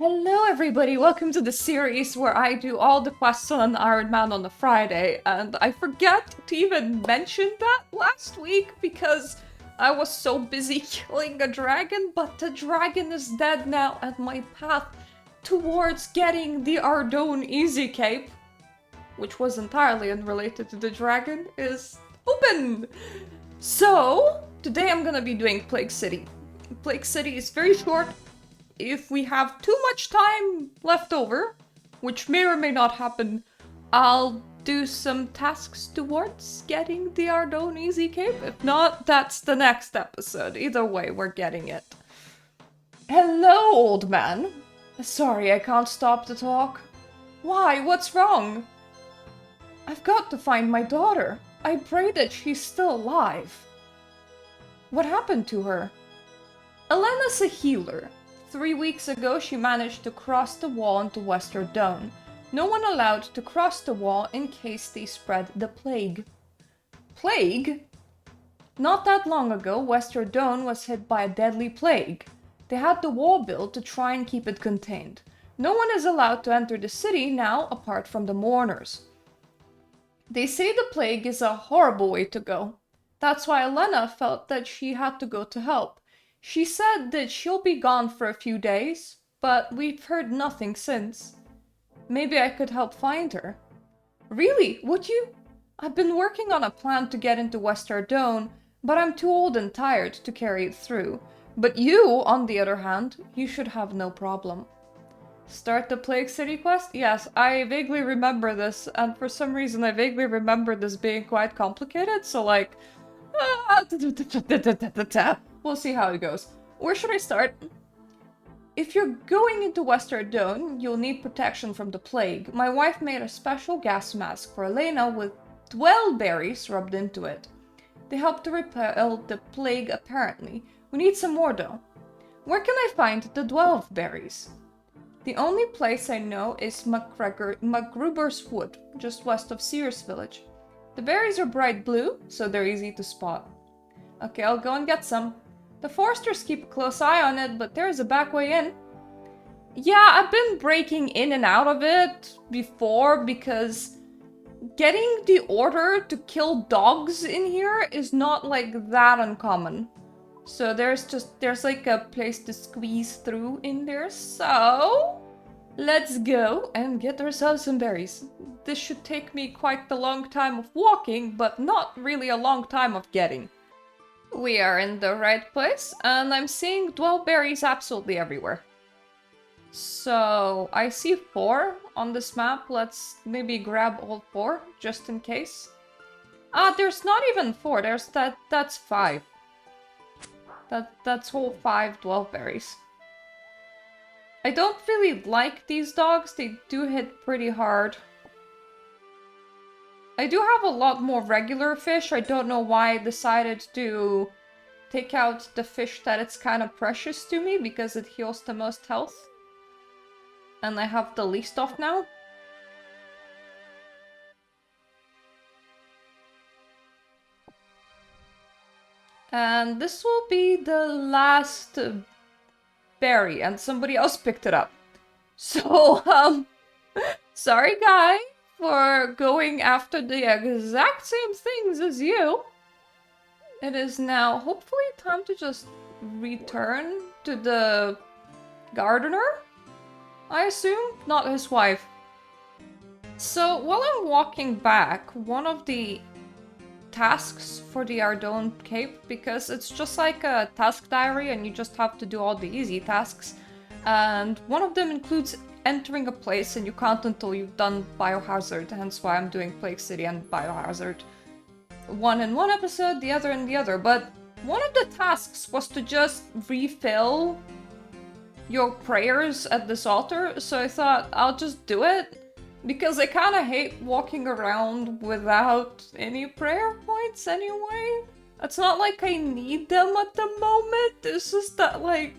Hello everybody, welcome to the series where I do all the quests on Ironman on a Friday, and I forgot to even mention that last week because I was so busy killing a dragon, but the dragon is dead now and my path towards getting the Ardougne easy cape, which was entirely unrelated to the dragon, is open! So, today I'm gonna be doing Plague City. Plague City is very short. If we have too much time left over, which may or may not happen, I'll do some tasks towards getting the Ardougne easy cape. If not, that's the next episode. Either way, we're getting it. Hello, old man. Sorry, I can't stop to talk. Why? What's wrong? I've got to find my daughter. I pray that she's still alive. What happened to her? Elena's a healer. 3 weeks ago, she managed to cross the wall into West Ardougne. No one allowed to cross the wall in case they spread the plague. Plague? Not that long ago, West Ardougne was hit by a deadly plague. They had the wall built to try and keep it contained. No one is allowed to enter the city now apart from the mourners. They say the plague is a horrible way to go. That's why Elena felt that she had to go to help. She said that she'll be gone for a few days, but we've heard nothing since. Maybe I could help find her. Really? Would you? I've been working on a plan to get into West Ardougne, but I'm too old and tired to carry it through. But you, on the other hand, you should have no problem. Start the Plague City quest? Yes, I vaguely remember this, and for some reason I vaguely remember this being quite complicated, so like... We'll see how it goes. Where should I start? If you're going into West Ardougne, you'll need protection from the plague. My wife made a special gas mask for Elena with dwell berries rubbed into it. They help to repel the plague apparently. We need some more though. Where can I find the dwell berries? The only place I know is MacGruber's Wood, just west of Sears Village. The berries are bright blue, so they're easy to spot. Okay, I'll go and get some. The foresters keep a close eye on it, but there's a back way in. Yeah, I've been breaking in and out of it before because getting the order to kill dogs in here is not like that uncommon. So there's like a place to squeeze through in there, so let's go and get ourselves some berries. This should take me quite the long time of walking, but not really a long time of getting. We are in the right place, and I'm seeing dwell berries absolutely everywhere. So, I see 4 on this map. Let's maybe grab all 4, just in case. Ah, there's not even 4, that's 5. That's whole 5 dwell berries. I don't really like these dogs, they do hit pretty hard. I do have a lot more regular fish. I don't know why I decided to take out the fish that it's kind of precious to me because it heals the most health. And I have the least off now. And this will be the last berry, and somebody else picked it up. So, sorry guy for going after the exact same things as you. It is now hopefully time to just return to the gardener, I assume, not his wife. So while I'm walking back, one of the tasks for the Ardougne cape, because it's just like a task diary and you just have to do all the easy tasks, and one of them includes entering a place and you can't until you've done Biohazard, hence why I'm doing Plague City and Biohazard. One in one episode, the other in the other, but one of the tasks was to just refill your prayers at this altar, so I thought I'll just do it, because I kind of hate walking around without any prayer points anyway. It's not like I need them at the moment, it's just that like,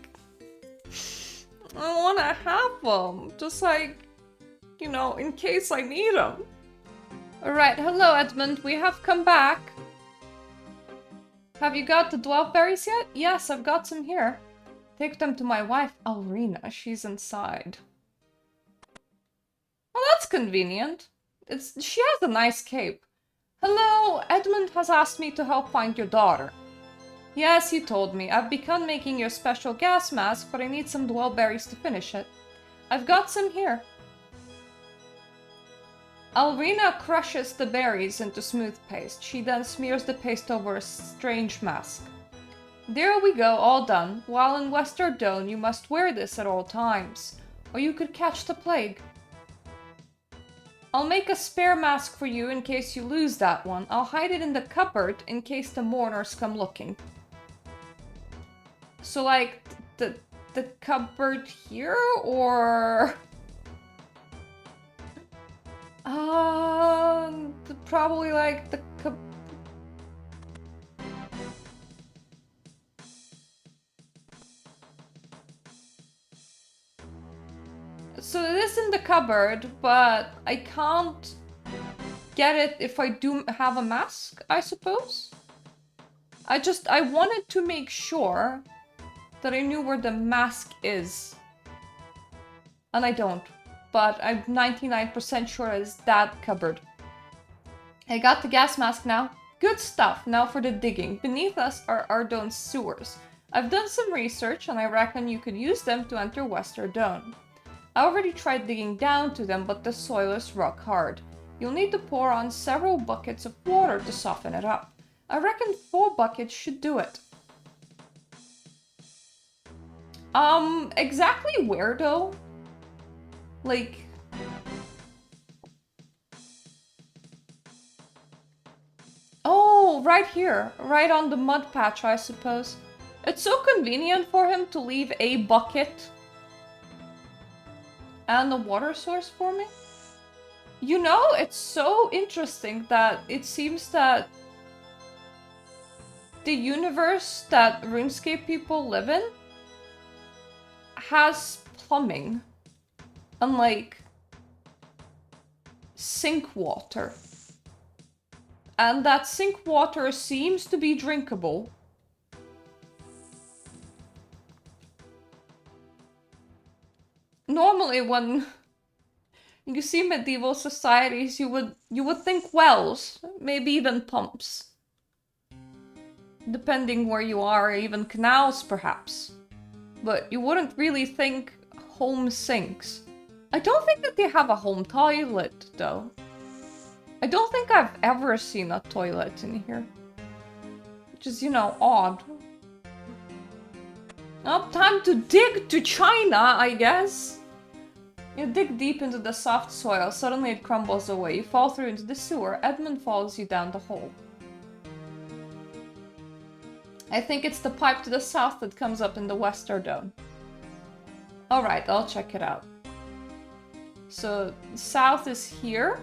I want to have them, just like, you know, in case I need them. Alright, hello Edmund, we have come back. Have you got the dwell berries yet? Yes, I've got some here. Take them to my wife, Alrina. She's inside. Well, that's convenient. She has a nice cape. Hello, Edmund has asked me to help find your daughter. Yes, he told me. I've begun making your special gas mask, but I need some dwell berries to finish it. I've got some here. Alrina crushes the berries into smooth paste. She then smears the paste over a strange mask. There we go, all done. While in West Ardougne, you must wear this at all times, or you could catch the plague. I'll make a spare mask for you in case you lose that one. I'll hide it in the cupboard in case the mourners come looking. So, like, the cupboard here, or... probably like the So it is in the cupboard, but I can't get it if I do have a mask, I suppose. I wanted to make sure that I knew where the mask is. And I don't. But I'm 99% sure it's that cupboard. I got the gas mask now. Good stuff. Now for the digging. Beneath us are Ardougne's sewers. I've done some research and I reckon you could use them to enter West Ardougne. I already tried digging down to them, but the soil is rock hard. You'll need to pour on several buckets of water to soften it up. I reckon 4 buckets should do it. Exactly where though? Like... Oh, right here. Right on the mud patch, I suppose. It's so convenient for him to leave a bucket and a water source for me. You know, it's so interesting that it seems that the universe that Runescape people live in has plumbing and like sink water. And that sink water seems to be drinkable. Normally when you see medieval societies, you would think wells, maybe even pumps. Depending where you are, even canals perhaps. But you wouldn't really think home sinks. I don't think that they have a home toilet though. I don't think I've ever seen a toilet in here. Which is, you know, odd. Oh, time to dig to China, I guess. You dig deep into the soft soil, suddenly it crumbles away. You fall through into the sewer. Edmund follows you down the hole. I think it's the pipe to the south that comes up in the West Ardougne. Alright, I'll check it out. So, south is here.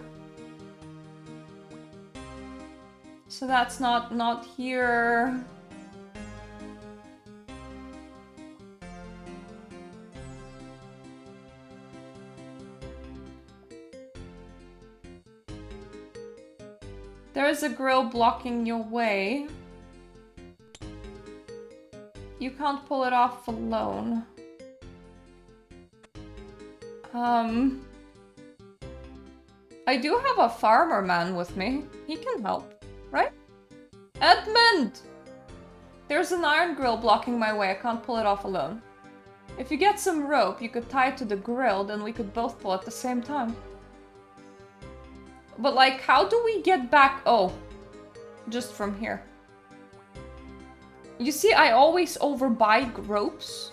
So that's not here. There is a grill blocking your way. You can't pull it off alone. I do have a farmer man with me. He can help, right? Edmund! There's an iron grill blocking my way. I can't pull it off alone. If you get some rope, you could tie it to the grill, then we could both pull at the same time. But like, how do we get back? Oh, just from here. You see, I always overbuy ropes.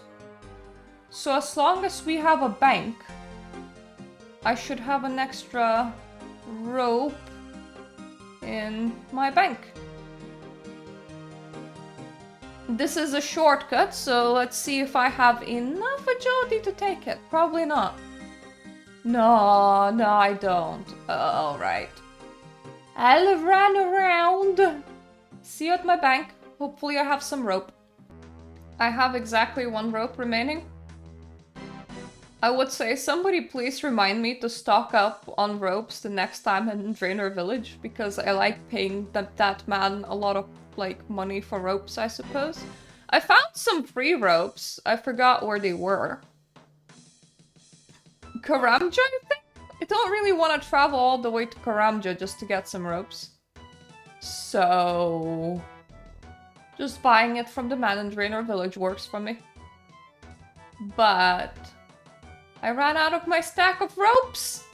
So as long as we have a bank, I should have an extra rope in my bank. This is a shortcut, so let's see if I have enough agility to take it. Probably not. No, I don't. Alright. I'll run around. See you at my bank. Hopefully I have some rope. I have exactly 1 rope remaining. I would say somebody please remind me to stock up on ropes the next time I'm in Draenor Village, because I like paying that man a lot of like money for ropes, I suppose. I found some free ropes. I forgot where they were. Karamja, I think? I don't really want to travel all the way to Karamja just to get some ropes. So... just buying it from the man in Draenor Village works for me. But... I ran out of my stack of ropes!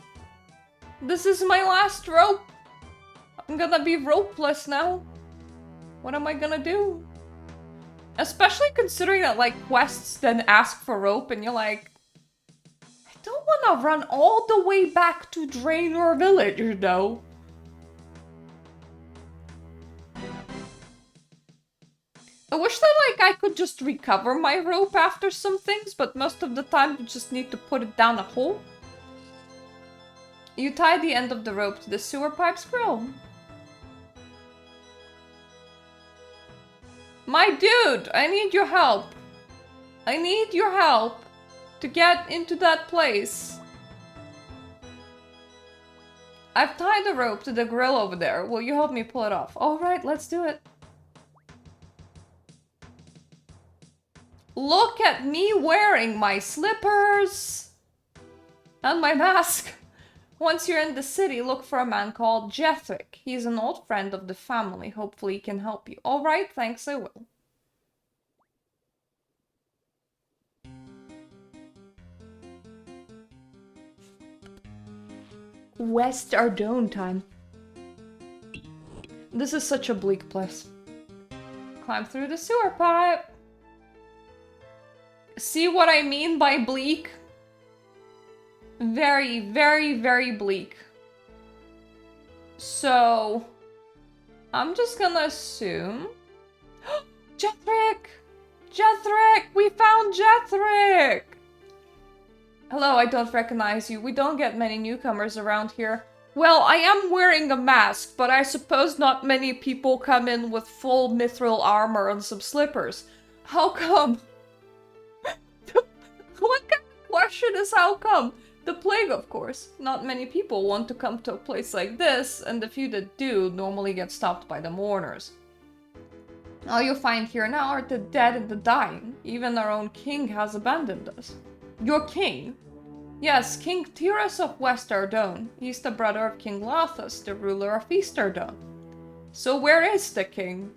This is my last rope! I'm gonna be ropeless now. What am I gonna do? Especially considering that, like, quests then ask for rope and you're like... I don't wanna run all the way back to Draenor Village, you know? I wish that, like, I could just recover my rope after some things, but most of the time you just need to put it down a hole. You tie the end of the rope to the sewer pipe's grill. My dude, I need your help. I need your help to get into that place. I've tied the rope to the grill over there. Will you help me pull it off? Alright, let's do it. Look at me wearing my slippers and my mask. Once you're in the city, look for a man called Jethric. He's an old friend of the family. Hopefully he can help you. Alright, thanks, I will. West Ardougne time. This is such a bleak place. Climb through the sewer pipe. See what I mean by bleak? Very, very, very bleak. So, I'm just gonna assume... Jethric! Jethric! We found Jethric! Hello, I don't recognize you. We don't get many newcomers around here. Well, I am wearing a mask, but I suppose not many people come in with full mithril armor and some slippers. How come? What kind of question is how come? The plague, of course. Not many people want to come to a place like this, and the few that do normally get stopped by the mourners. All you'll find here now are the dead and the dying. Even our own king has abandoned us. Your king? Yes, King Tiras of West Ardougne. He's the brother of King Lathas, the ruler of East Ardougne. So where is the king?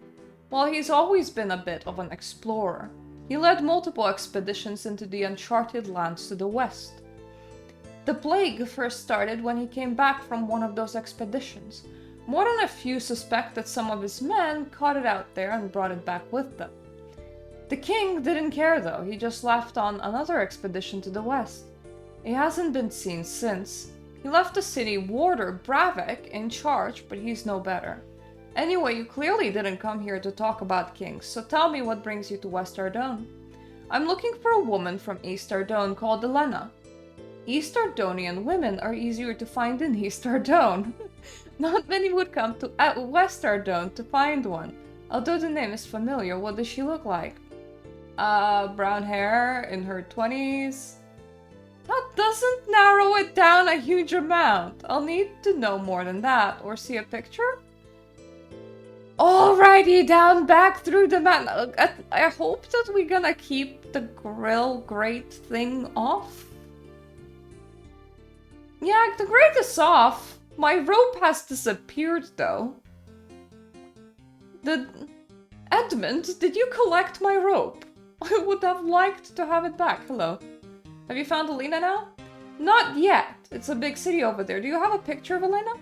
Well, he's always been a bit of an explorer. He led multiple expeditions into the uncharted lands to the west. The plague first started when he came back from one of those expeditions. More than a few suspect that some of his men caught it out there and brought it back with them. The king didn't care though, he just left on another expedition to the west. He hasn't been seen since. He left the city warder Bravek in charge, but he's no better. Anyway, you clearly didn't come here to talk about kings, so tell me what brings you to West Ardougne. I'm looking for a woman from East Ardougne called Elena. East Ardonian women are easier to find in East Ardougne. Not many would come to West Ardougne to find one. Although the name is familiar, what does she look like? Brown hair, in her 20s. That doesn't narrow it down a huge amount. I'll need to know more than that, or see a picture. Alrighty, down back through the man. I hope that we're gonna keep the grill grate thing off. Yeah, the grate is off. My rope has disappeared though. Edmund, did you collect my rope? I would have liked to have it back. Hello. Have you found Elena now? Not yet. It's a big city over there. Do you have a picture of Elena?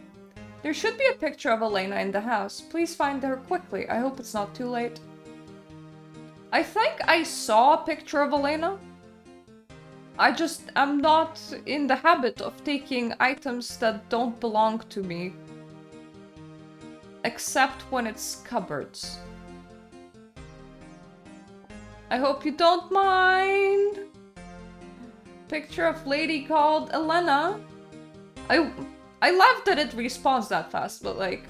There should be a picture of Elena in the house. Please find her quickly. I hope it's not too late. I think I saw a picture of Elena. I just am not in the habit of taking items that don't belong to me. Except when it's cupboards. I hope you don't mind. Picture of lady called Elena. I love that it respawns that fast, but like...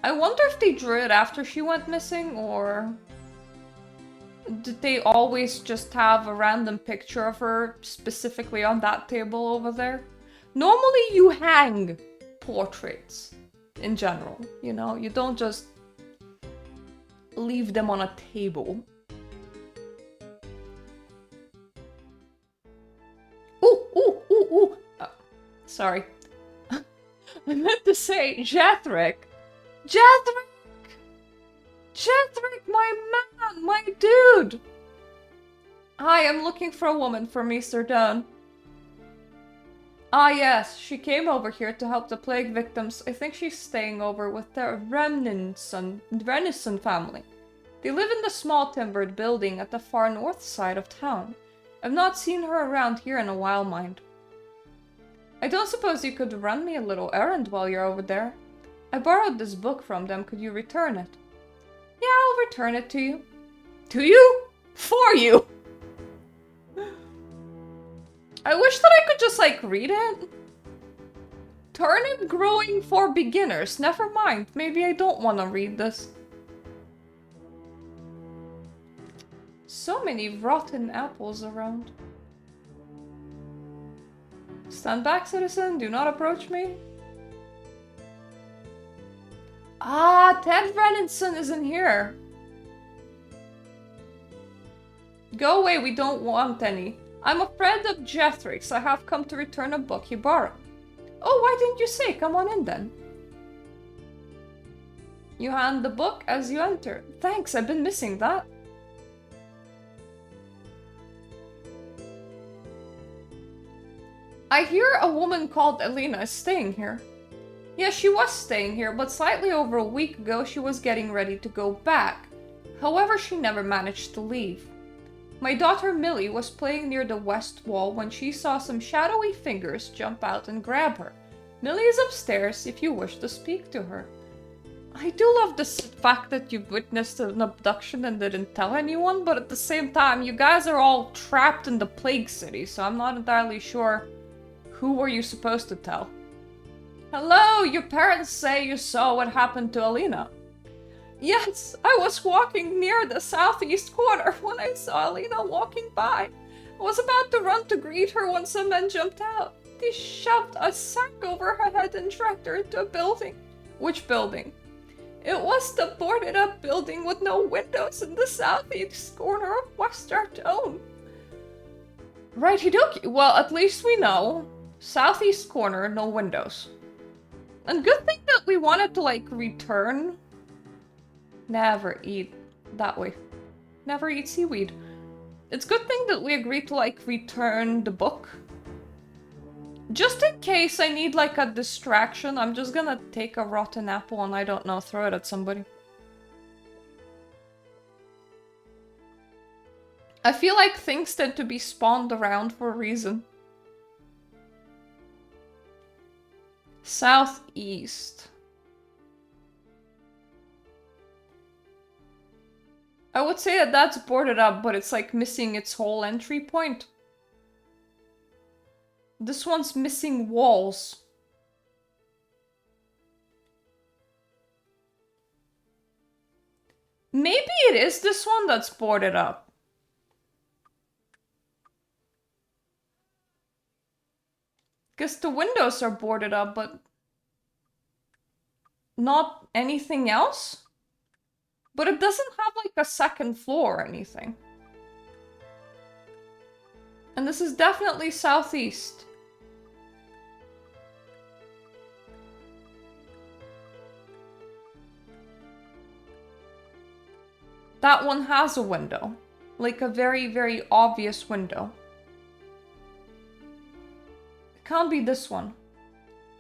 I wonder if they drew it after she went missing, or... did they always just have a random picture of her specifically on that table over there? Normally you hang portraits, in general, you know? You don't just leave them on a table. Ooh, ooh, ooh, ooh. Sorry. I meant to say Jethric. Jethric! Jethric, my man, my dude! Hi, I'm looking for a woman for Mr. Dunn. Ah yes, she came over here to help the plague victims. I think she's staying over with the Renison family. They live in the small timbered building at the far north side of town. I've not seen her around here in a while, mind. I don't suppose you could run me a little errand while you're over there? I borrowed this book from them. Could you return it? Yeah, I'll return it to you. To you? For you! I wish that I could just, like, read it. Turnip growing for beginners. Never mind. Maybe I don't want to read this. So many rotten apples around. Stand back, citizen. Do not approach me. Ah, Ted Renninson isn't here. Go away, we don't want any. I'm a friend of Jethrick's. I have come to return a book he borrowed. Oh, why didn't you say? Come on in then. You hand the book as you enter. Thanks, I've been missing that. I hear a woman called Elena is staying here. Yes, she was staying here, but slightly over a week ago she was getting ready to go back. However, she never managed to leave. My daughter Millie was playing near the west wall when she saw some shadowy fingers jump out and grab her. Millie is upstairs if you wish to speak to her. I do love the fact that you witnessed an abduction and didn't tell anyone, but at the same time, you guys are all trapped in the Plague City, so I'm not entirely sure who were you supposed to tell. Hello, your parents say you saw what happened to Alina. Yes, I was walking near the southeast corner when I saw Alina walking by. I was about to run to greet her when some men jumped out. They shoved a sack over her head and dragged her into a building. Which building? It was the boarded up building with no windows in the southeast corner of West Ardougne. Righty dokie, well at least we know. Southeast corner, no windows. And good thing that we wanted to like return. Never eat that way. Never eat seaweed. It's good thing that we agreed to like return the book. Just in case I need like a distraction, I'm just gonna take a rotten apple and I don't know, throw it at somebody. I feel like things tend to be spawned around for a reason. Southeast. I would say that that's boarded up, but it's like missing its whole entry point. This one's missing walls. Maybe it is this one that's boarded up. Because the windows are boarded up, but not anything else? But it doesn't have like a second floor or anything. And this is definitely southeast. That one has a window. Like a very, very obvious window. It can't be this one.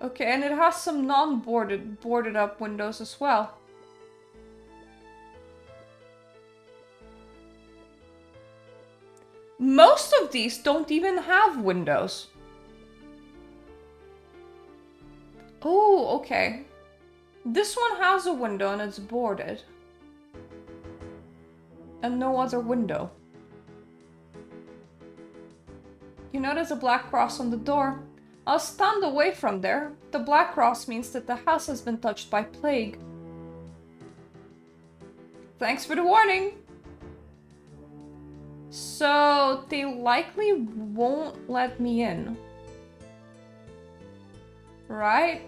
Okay, and it has some boarded up windows as well. Most of these don't even have windows. Oh, okay. This one has a window and it's boarded. And no other window. You notice a black cross on the door. I'll stand away from there. The black cross means that the house has been touched by plague. Thanks for the warning. So they likely won't let me in. Right?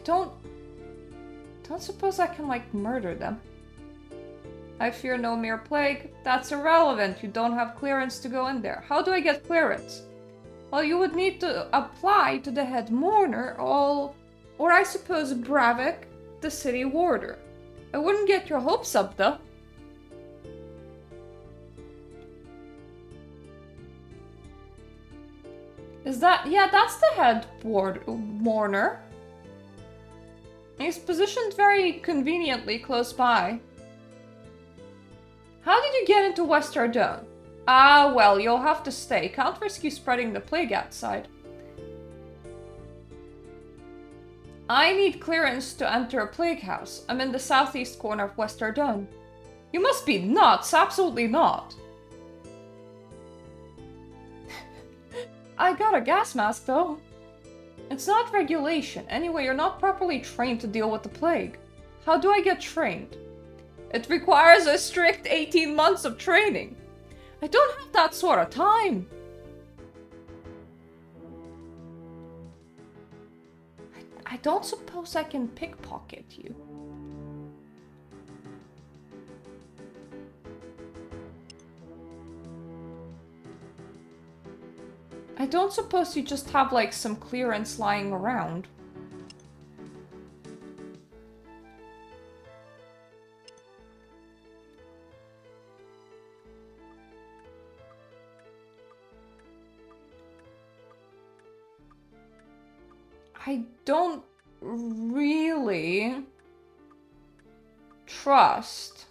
don't suppose I can, like, murder them. I fear no mere plague. That's irrelevant. You don't have clearance to go in there. How do I get clearance? Well, you would need to apply to the head mourner, or I suppose Bravik, the city warder. I wouldn't get your hopes up, though. Is that... yeah, that's the head mourner. He's positioned very conveniently close by. How did you get into West Ardougne? Ah, well, you'll have to stay. Can't risk you spreading the plague outside. I need clearance to enter a plague house. I'm in the southeast corner of West Ardougne. You must be nuts. Absolutely not. I got a gas mask, though. It's not regulation. Anyway, you're not properly trained to deal with the plague. How do I get trained? It requires a strict 18 months of training. I don't have that sort of time. I don't suppose I can pickpocket you. I don't suppose you just have, like, some clearance lying around. I don't really trust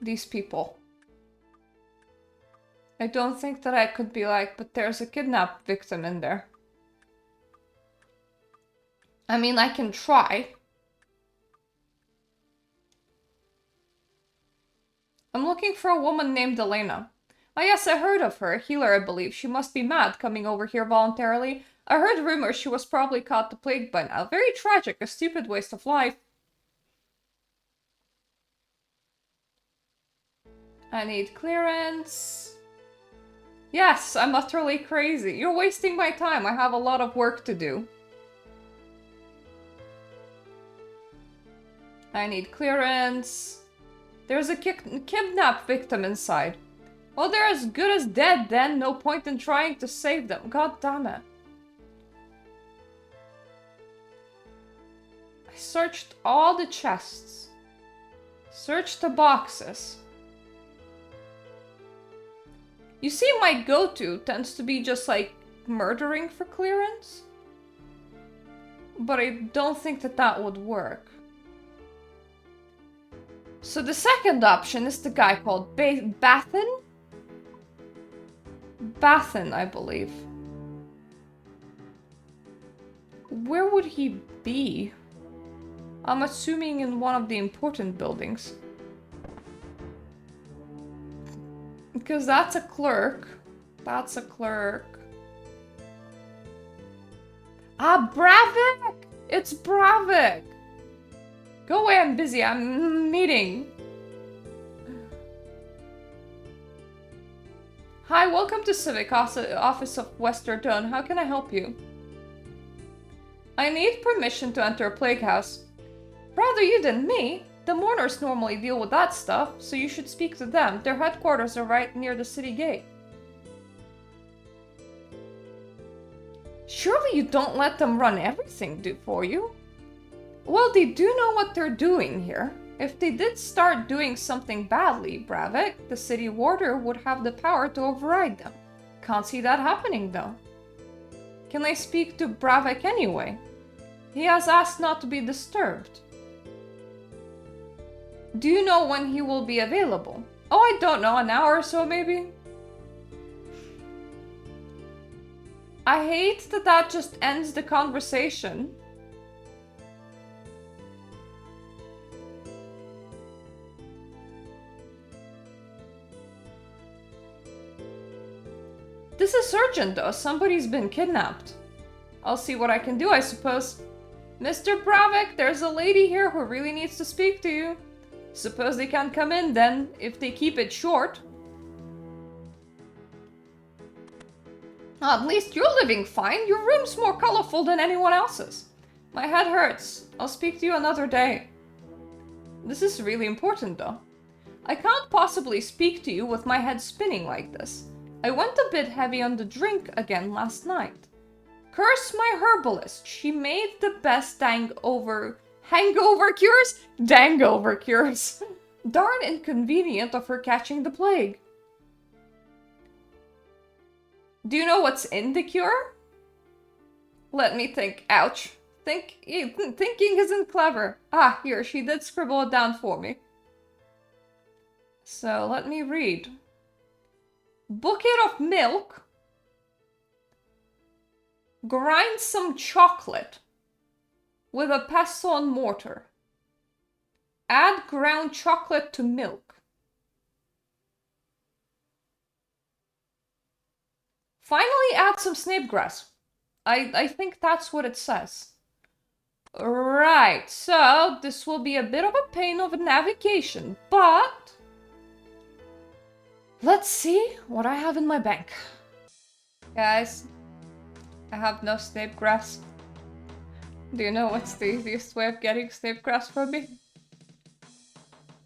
these people. I don't think that I could be like, but there's a kidnapped victim in there. I mean, I can try. I'm looking for a woman named Elena. Oh yes, I heard of her. A healer, I believe. She must be mad coming over here voluntarily. I heard rumors she was probably caught the plague by now. Very tragic, a stupid waste of life. I need clearance. Yes, I'm utterly crazy. You're wasting my time. I have a lot of work to do. I need clearance. There's a kidnapped victim inside. Well, they're as good as dead then. No point in trying to save them. God damn it. I searched all the chests. Searched the boxes. You see, my go-to tends to be just, like, murdering for clearance. But I don't think that that would work. So the second option is the guy called Bathin? Bathin, I believe. Where would he be? I'm assuming in one of the important buildings. Because that's a clerk. That's a clerk. Ah, Bravik! It's Bravik! Go away, I'm busy. I'm meeting. Hi, welcome to Civic Office of West Ardougne. How can I help you? I need permission to enter a plague house. Rather you than me. The mourners normally deal with that stuff, so you should speak to them. Their headquarters are right near the city gate. Surely you don't let them run everything for you? Well, they do know what they're doing here. If they did start doing something badly, Bravik, the city warder, would have the power to override them. Can't see that happening, though. Can I speak to Bravik anyway? He has asked not to be disturbed. Do you know when he will be available? Oh, I don't know, an hour or so maybe? I hate that that just ends the conversation. This is urgent though, somebody's been kidnapped. I'll see what I can do, I suppose. Mr. Bravik, there's a lady here who really needs to speak to you. Suppose they can't come in then, if they keep it short. At least you're living fine. Your room's more colorful than anyone else's. My head hurts. I'll speak to you another day. This is really important, though. I can't possibly speak to you with my head spinning like this. I went a bit heavy on the drink again last night. Curse my herbalist. She made the best hangover cures? Dangover cures. Darn inconvenient of her catching the plague. Do you know what's in the cure? Let me think. Ouch. Thinking isn't clever. Ah, here, she did scribble it down for me. So, let me read. Bucket of milk. Grind some chocolate with a pestle and mortar. Add ground chocolate to milk. Finally add some snapegrass. I think that's what it says. Right, so this will be a bit of a pain of a navigation, but let's see what I have in my bank. Guys, I have no snapegrass. Do you know what's the easiest way of getting snapegrass for me?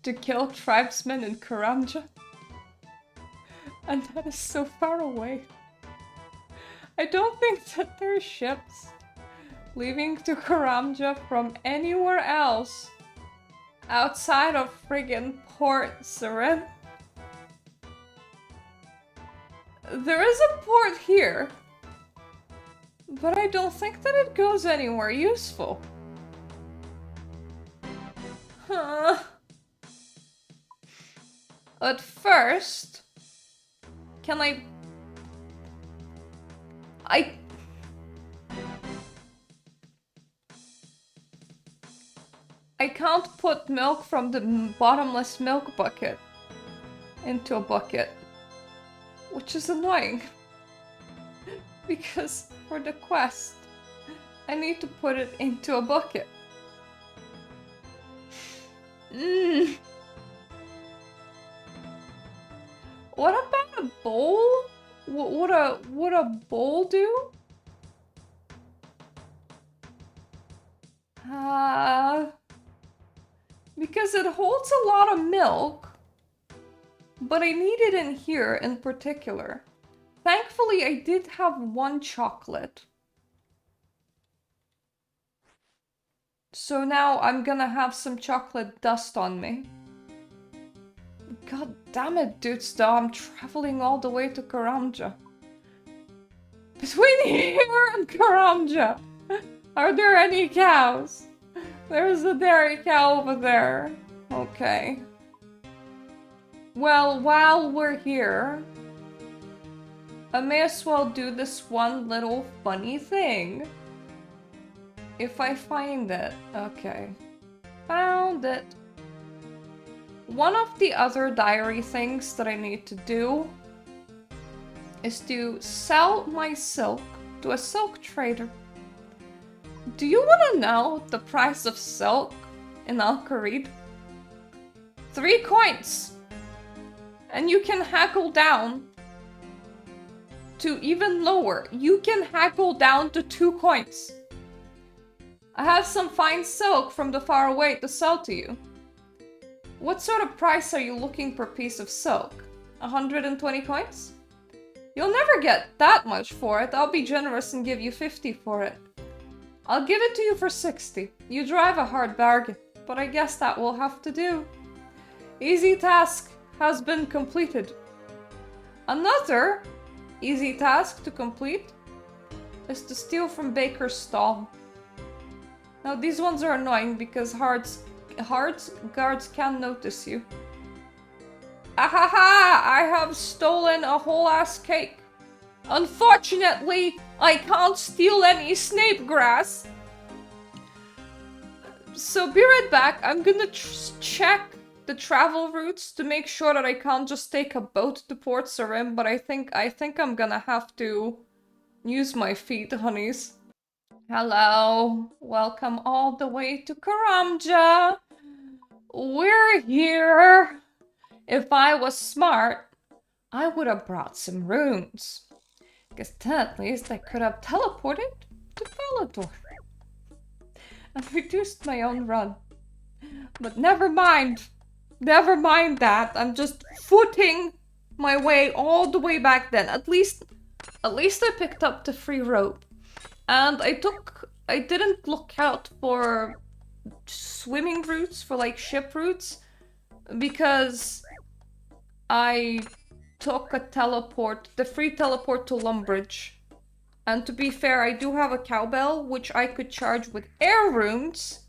To kill tribesmen in Karamja. And that is so far away. I don't think that there are ships leaving to Karamja from anywhere else outside of friggin' Port Sarim. There is a port here, but I don't think that it goes anywhere useful. Huh. At first, can I can't put milk from the bottomless milk bucket into a bucket, which is annoying. Because for the quest, I need to put it into a bucket. What about a bowl? Would a bowl do? Because it holds a lot of milk, but I need it in here in particular. Thankfully, I did have one chocolate. So now I'm gonna have some chocolate dust on me. God damn it, dudes, though, I'm traveling all the way to Karamja. Between here and Karamja, are there any cows? There's a dairy cow over there. Okay. Well, while we're here, I may as well do this one little funny thing. If I find it. Okay. Found it. One of the other diary things that I need to do is to sell my silk to a silk trader. Do you want to know the price of silk in Al-Kharid? 3 coins! And you can haggle down to even lower. You can haggle down to 2 coins. I have some fine silk from the far away to sell to you. What sort of price are you looking per piece of silk? 120 coins? You'll never get that much for it. I'll be generous and give you 50 for it. I'll give it to you for 60. You drive a hard bargain, but I guess that will have to do. Easy task has been completed. Another easy task to complete is to steal from Baker's stall. Now these ones are annoying because guards can notice you. Ahaha! I have stolen a whole ass cake. Unfortunately, I can't steal any snapegrass. So be right back. I'm gonna check the travel routes to make sure that I can't just take a boat to Port Sarim, but I think I'm gonna have to use my feet, honeys. Hello, welcome all the way to Karamja. We're here. If I was smart, I would have brought some runes. Because then at least I could have teleported to Palador and reduced my own run. But never mind. Never mind that. I'm just footing my way all the way back then. At least I picked up the free rope. And I didn't look out for swimming routes, for like ship routes, because I took a teleport, the free teleport to Lumbridge. And to be fair, I do have a cowbell, which I could charge with air runes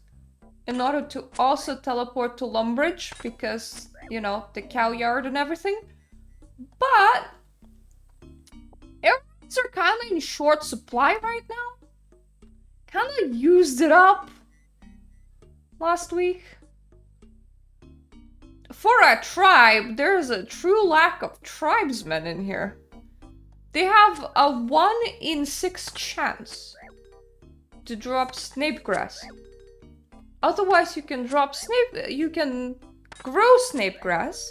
in order to also teleport to Lumbridge, because, you know, the cow yard and everything. But air runes are kind of in short supply right now. Kind of used it up last week. For a tribe, there's a true lack of tribesmen in here. They have a 1 in 6 chance to drop snapegrass. Otherwise, you can grow snapegrass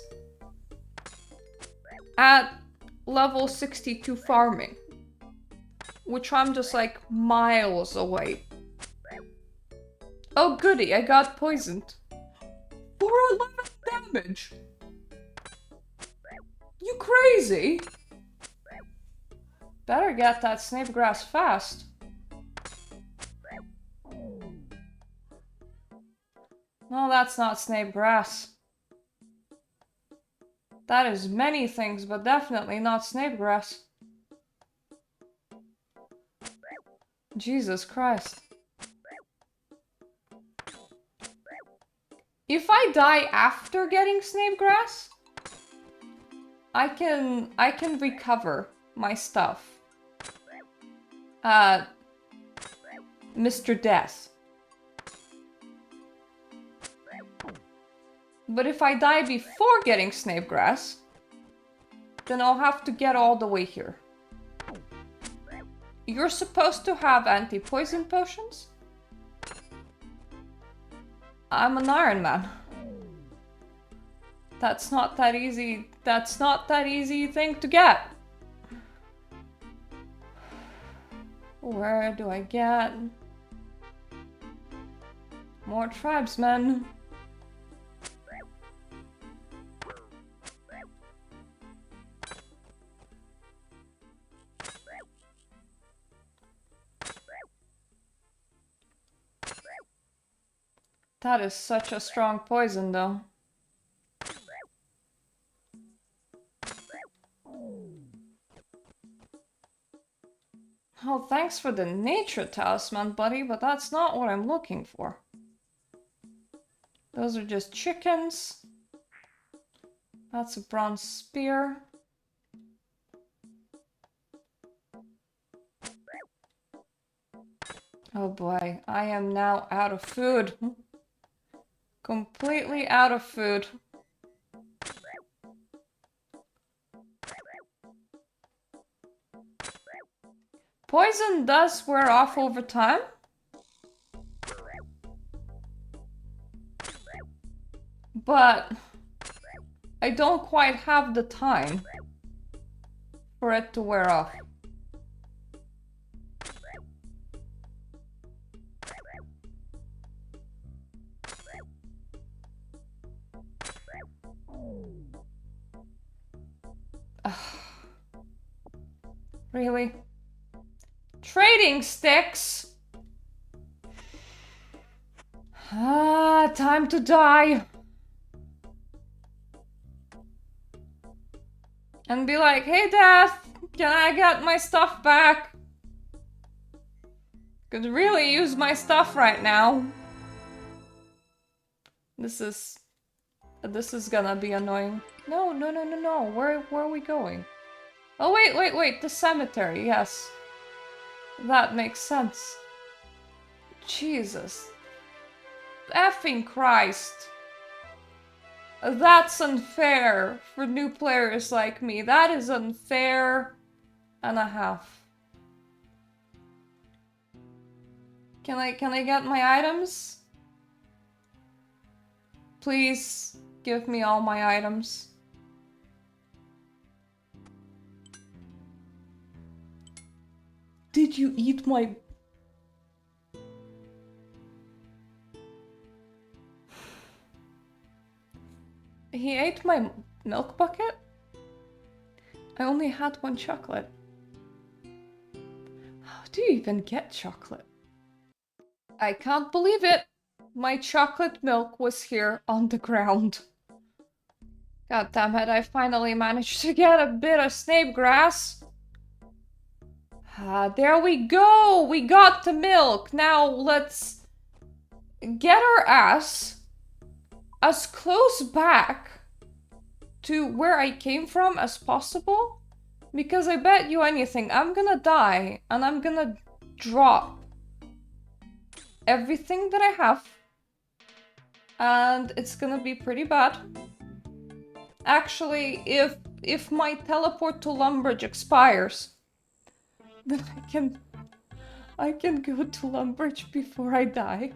at level 62 farming, which I'm just like miles away. Oh goody, I got poisoned. For 11 damage. You crazy? Better get that snapegrass fast. No, that's not snapegrass. That is many things, but definitely not snapegrass. Jesus Christ. If I die after getting snapegrass, I can recover my stuff. Mr. Death. But if I die before getting snapegrass, then I'll have to get all the way here. You're supposed to have anti-poison potions? I'm an Ironman. That's not that easy. That's not that easy thing to get. Where do I get more tribesmen? That is such a strong poison, though. Oh, thanks for the nature talisman, buddy, but that's not what I'm looking for. Those are just chickens. That's a bronze spear. Oh boy, I am now out of food. Completely out of food. Poison does wear off over time. But I don't quite have the time for it to wear off. Really? Trading sticks? Time to die. And be like, hey Death, can I get my stuff back? Could really use my stuff right now. This is gonna be annoying. No. Where are we going? Oh, wait, the cemetery, yes. That makes sense. Jesus. Effing Christ. That's unfair for new players like me. That is unfair and a half. Can I get my items? Please give me all my items. did you eat my... He ate my milk bucket? I only had one chocolate. How do you even get chocolate? I can't believe it. My chocolate milk was here on the ground. God damn it, I finally managed to get a bit of snape grass. Ah, there we go! We got the milk! Now let's get our ass as close back to where I came from as possible. Because I bet you anything, I'm gonna die and I'm gonna drop everything that I have. And it's gonna be pretty bad. Actually, if my teleport to Lumbridge expires, then I can go to Lumbridge before I die.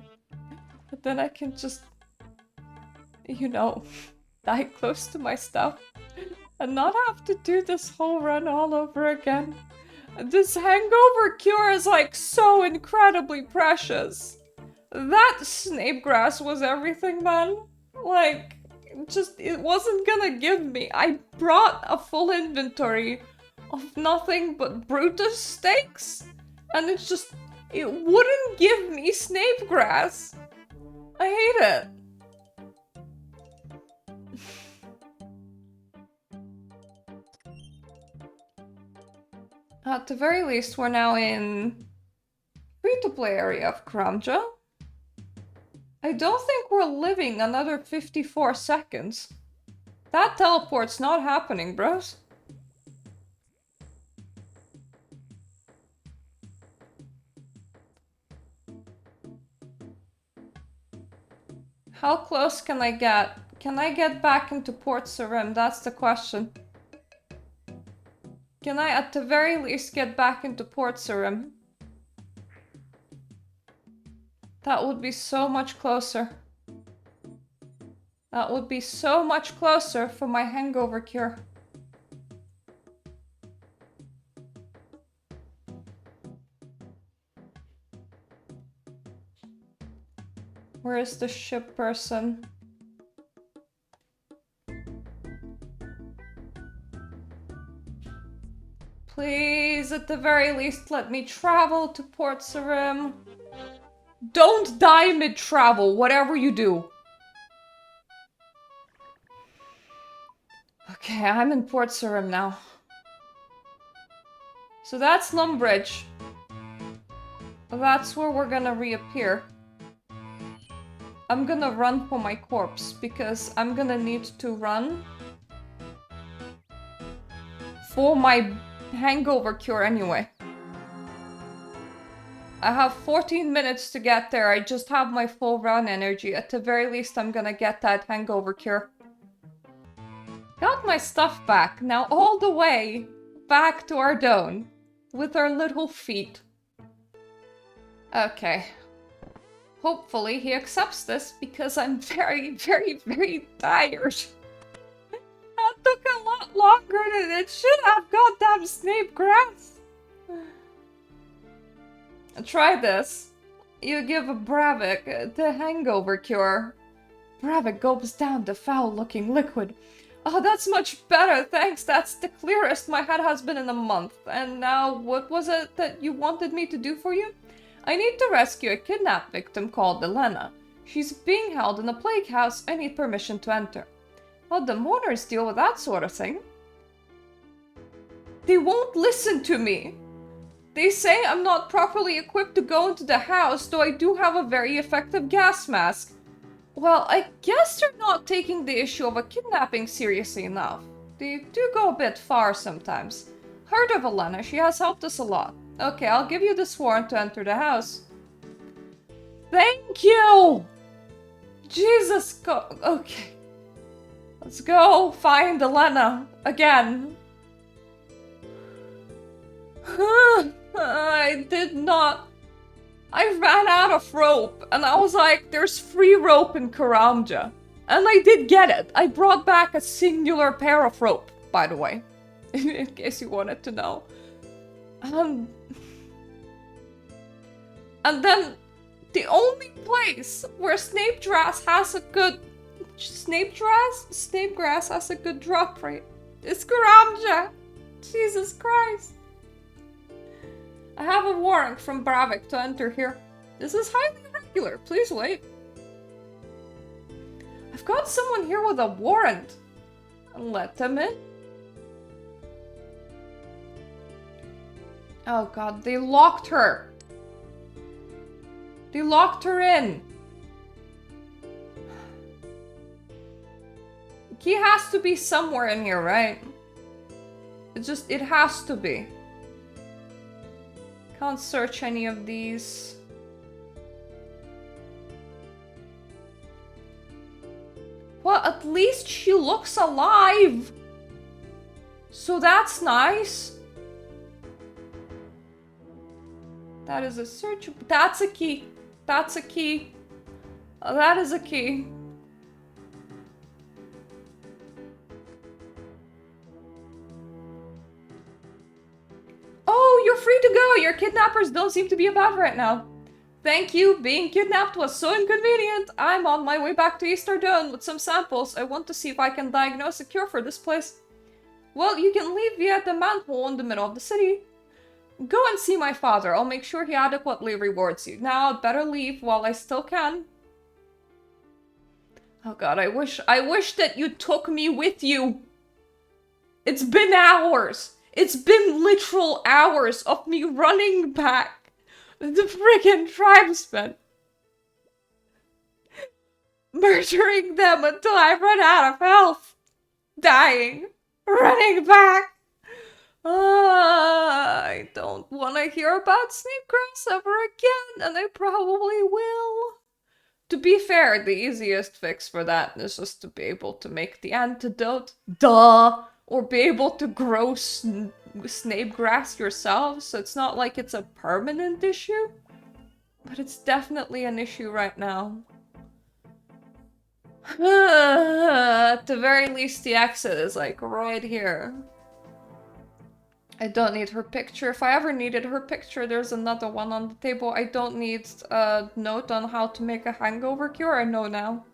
But then I can just, you know, die close to my stuff and not have to do this whole run all over again. This hangover cure is like so incredibly precious. That snape grass was everything, man. Like, just, it wasn't gonna give me. I brought a full inventory of nothing but Brutus steaks, and it's just, it wouldn't give me snape grass. I hate it. At the very least, we're now in free-to-play area of Karamja. I don't think we're living another 54 seconds. That teleport's not happening, bros. How close can I get? Can I get back into Port Sarim? That's the question. Can I at the very least get back into Port Sarim? That would be so much closer. That would be so much closer for my hangover cure. Where is the ship person? Please, at the very least, let me travel to Port Sarim. Don't die mid-travel, whatever you do. Okay, I'm in Port Sarim now. So that's Lumbridge. That's where we're gonna reappear. I'm gonna run for my corpse, because I'm gonna need to run for my hangover cure anyway. I have 14 minutes to get there. I just have my full run energy. At the very least, I'm gonna get that hangover cure. Got my stuff back. Now all the way back to Ardougne with our little feet. Okay. Hopefully he accepts this because I'm very, very, very tired. That took a lot longer than it should have. Goddamn snape grass. Try this. You give a Bravik the hangover cure. Bravik gulps down the foul-looking liquid. Oh, that's much better, thanks. That's the clearest my head has been in a month. And now, what was it that you wanted me to do for you? I need to rescue a kidnapped victim called Elena. She's being held in a plague house. I need permission to enter. Well, the mourners deal with that sort of thing. They won't listen to me. They say I'm not properly equipped to go into the house, though I do have a very effective gas mask. Well, I guess they're not taking the issue of a kidnapping seriously enough. They do go a bit far sometimes. Heard of Elena, she has helped us a lot. Okay, I'll give you this warrant to enter the house. Thank you! Jesus, go. Okay. Let's go find Elena again. I did not. I ran out of rope, and I was like, there's free rope in Karamja. And I did get it. I brought back a singular pair of rope, by the way. In case you wanted to know. And then the only place where Snapegrass has a good drop rate is Gramja. Jesus Christ. I have a warrant from Bravik to enter here. This is highly irregular. Please wait. I've got someone here with a warrant. Let them in. Oh god, they locked her. They locked her in. Key has to be somewhere in here, right? It has to be. Can't search any of these. Well, at least she looks alive. So that's nice. That is a search. That's a key. That's a key. That is a key. Oh, you're free to go. Your kidnappers don't seem to be about right now. Thank you. Being kidnapped was so inconvenient. I'm on my way back to East Ardougne with some samples. I want to see if I can diagnose a cure for this place. Well, you can leave via the manhole in the middle of the city. Go and see my father. I'll make sure he adequately rewards you. Now, I'd better leave while I still can. Oh god, I wish that you took me with you. It's been hours. It's been literal hours of me running back. The friggin' tribesmen. Murdering them until I run out of health. Dying. Running back. I don't want to hear about Snapegrass ever again, and I probably will. To be fair, the easiest fix for that is just to be able to make the antidote. Duh! Or be able to grow Snapegrass yourself, so it's not like it's a permanent issue. But it's definitely an issue right now. At the very least, the exit is like right here. I don't need her picture. If I ever needed her picture, there's another one on the table. I don't need a note on how to make a hangover cure. I know now.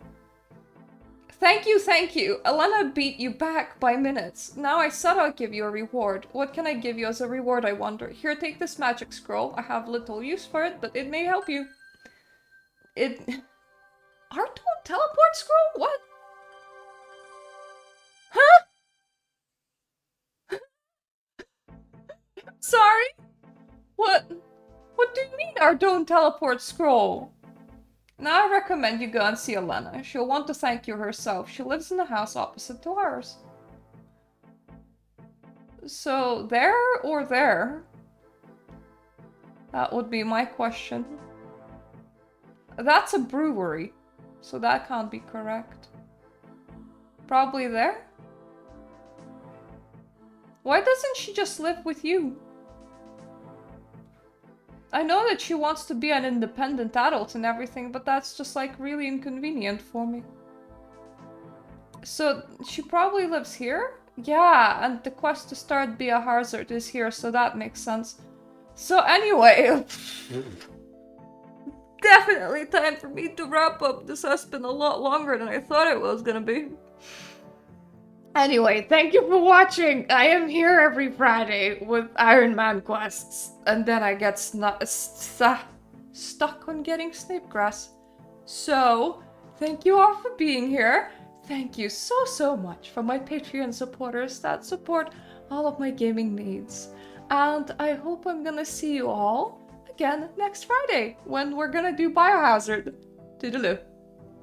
Thank you, thank you. Elena beat you back by minutes. Now I said I'll give you a reward. What can I give you as a reward, I wonder? Here, take this magic scroll. I have little use for it, but it may help you. Ardougne teleport scroll? What? Huh? Sorry? What do you mean Ardougne teleport scroll? Now I recommend you go and see Elena. She'll want to thank you herself. She lives in the house opposite to ours. So, there or there? That would be my question. That's a brewery, so that can't be correct. Probably there? Why doesn't she just live with you? I know that she wants to be an independent adult and everything, but that's just like really inconvenient for me. So she probably lives here? Yeah, and the quest to start Be a Hazard is here, so that makes sense. So anyway, definitely time for me to wrap up. This has been a lot longer than I thought it was gonna be. Anyway, thank you for watching. I am here every Friday with Ironman quests, and then I get stuck on getting Snapegrass. So, thank you all for being here. Thank you so much for my Patreon supporters that support all of my gaming needs. And I hope I'm gonna see you all again next Friday when we're gonna do Biohazard. Toodaloo.